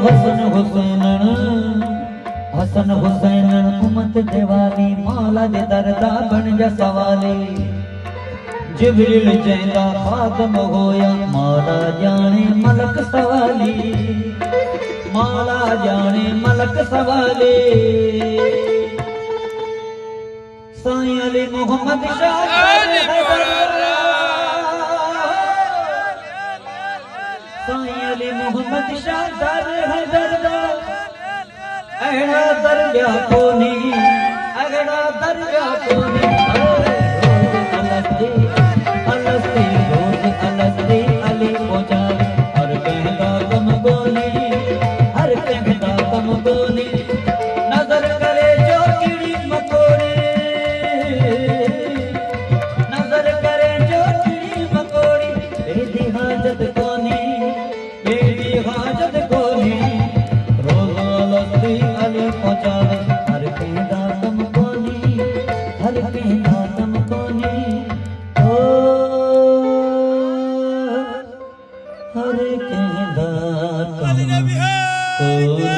हसन हुसैन हसन हुसैन उम्मत देवाली मौला दे दरदा बन जा सवाली जिब्रील जैंदा खादम होया मौला जाने मलक सवाली मौला जाने मलक सवाली साईं अली मोहम्मद शाह साईं अली मोहम्मद शाह दर है दरदा अगड़ा दरगा कोनी अगड़ा दरगा कोनी अलस्ती अलस्ती रोज अलस्ती अली पोचाली हर कहदा कम बोली हर कहदा कम बोली नजर करे जो कीड़ी मकोड़ी नजर करे जो कीड़ी मकोड़ी बेदी हाजत कोनी बेदी हाजत कोनी रोज अलस्ती अली पोचाली हर कहदा कम कोनी हर कहदा कम कोनी हर कहदा कम कोनी